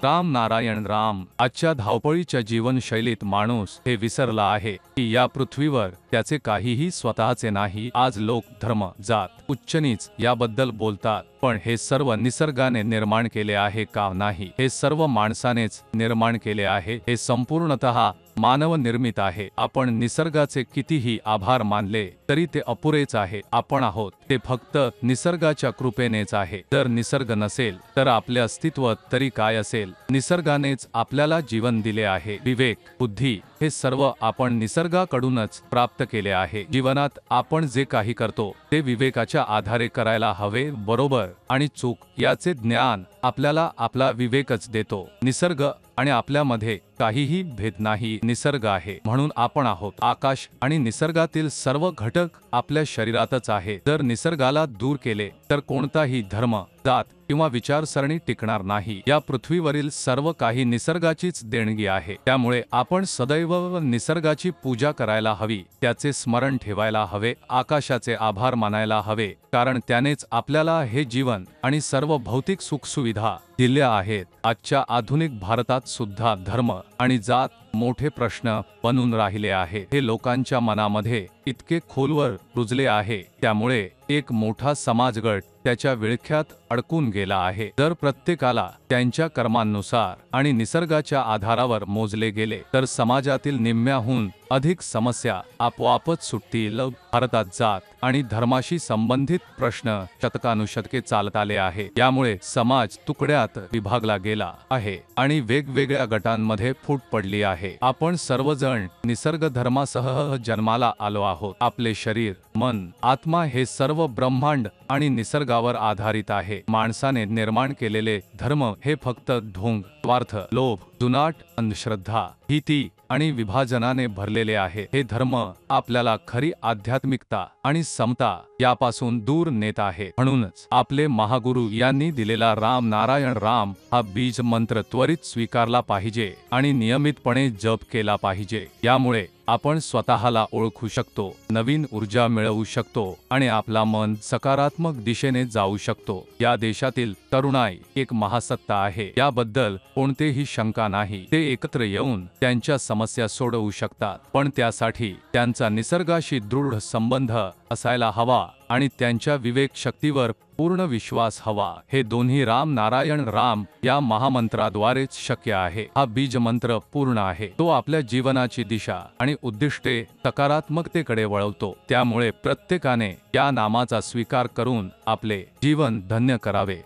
राम नारायण राम. आजच्या धावपळीच्या जीवनशैलीत माणूस हे विसरला आहे की या पृथ्वीवर त्याचे काहीही स्वतःचे नाही. आज लोक धर्म, जात, उच्चनीच याबद्दल बोलतात, पण हे सर्व निसर्गाने निर्माण केले आहे का? नाही, हे सर्व माणसानेच निर्माण केले आहे. हे संपूर्णतः मानव निर्मित आहे. आपण निसर्गाचे कितीही आभार मानले तरी ते अपुरेच आहे. आपण आहोत ते फक्त निसर्गाच्या कृपेनेच आहे. जर निसर्ग नसेल तर आपले अस्तित्व तरी काय असेल? निसर्गानेच आपल्याला जीवन दिले आहे. विवेक, बुद्धी हे सर्व आपण निसर्गाकडूनच प्राप्त केले आहे. जीवनात आपण जे काही करतो ते विवेकाच्या आधारे करायला हवे. बरोबर आणि चूक याचे ज्ञान आपल्याला आपला विवेकच देतो. निसर्ग आणि आपल्यामध्ये काहीही भेद नाही. निसर्ग आहे म्हणून आपण आहोत. आकाश आणि निसर्गातील सर्व घटक आपल्या शरीरातच आहे. जर निसर्गाला दूर केले तर कोणताही धर्म, जात किंवा विचारसरणी टिकणार नाही. या पृथ्वीवरील सर्व काही निसर्गाचीच देणगी आहे. त्यामुळे आपण सदैव निसर्गाची पूजा करायला हवी, त्याचे स्मरण ठेवायला हवे, आकाशाचे आभार मानायला हवे, कारण त्यानेच आपल्याला हे जीवन आणि सर्व भौतिक सुखसुविधा दिल्या आहेत. आजच्या आधुनिक भारतात सुद्धा धर्म आणि जात मोठे प्रश्न बनून राहिले आहे. हे लोकांच्या मनामध्ये इतके खोलवर रुजले आहे, त्यामुळे एक मोठा समाजगट त्याच्या विळख्यात अडकून गेला आहे. जर प्रत्येकाला त्यांच्या कर्मांनुसार आणि निसर्गाच्या आधारावर मोजले गेले तर समाजातील निम्म्याहून अधिक समस्या आपोआपच सुटतील. भारतात जात आणि धर्माशी संबंधित प्रश्न शतकानुशतके चालत आले आहे. यामुळे समाज तुकड्यात विभागला गेला आहे आणि वेगवेगळ्या गटांमध्ये फूट पडली आहे. आपण सर्वजण निसर्ग धर्मासह जन्माला आलो आहोत. आपले शरीर, मन, आत्मा हे सर्व ब्रह्मांड आणि निसर्गावर आधारित आहे. माणसाने निर्माण केलेले धर्म हे फक्त ढोंग, स्वार्थ, लोभ, जुनाट, अंधश्रद्धा, भीती आणि विभाजनाने भरलेले आहे. हे धर्म आपल्याला खरी आध्यात्मिकता आणि समता यापासून दूर नेत आहे. म्हणूनच आपले महागुरु यांनी दिलेला राम नारायण राम हा बीज मंत्र त्वरित स्वीकारला पाहिजे आणि नियमितपणे जप केला पाहिजे. यामुळे आपण स्वतःला ओळखू शकतो, नवीन ऊर्जा मिळवू शकतो आणि आपला मन सकारात्मक दिशेने जाऊ शकतो. या देशातील तरुणाई एक महासत्ता आहे, याबद्दल कोणतेही शंका नाही. ते एकत्र येऊन त्यांच्या समस्या सोडवू शकतात, पण त्यासाठी त्यांचा निसर्गाशी दृढ संबंध असायला हवा आणि त्यांच्या विवेक शक्तीवर पूर्ण विश्वास हवा. हे दोन्ही राम नारायण राम या महामंत्राद्वारेच शक्य आहे. हा बीज मंत्र पूर्ण आहे. तो आपल्या जीवनाची दिशा आणि उद्दिष्टे सकारात्मकतेकडे वळवतो. त्यामुळे प्रत्येकाने या नामाचा स्वीकार करून आपले जीवन धन्य करावे.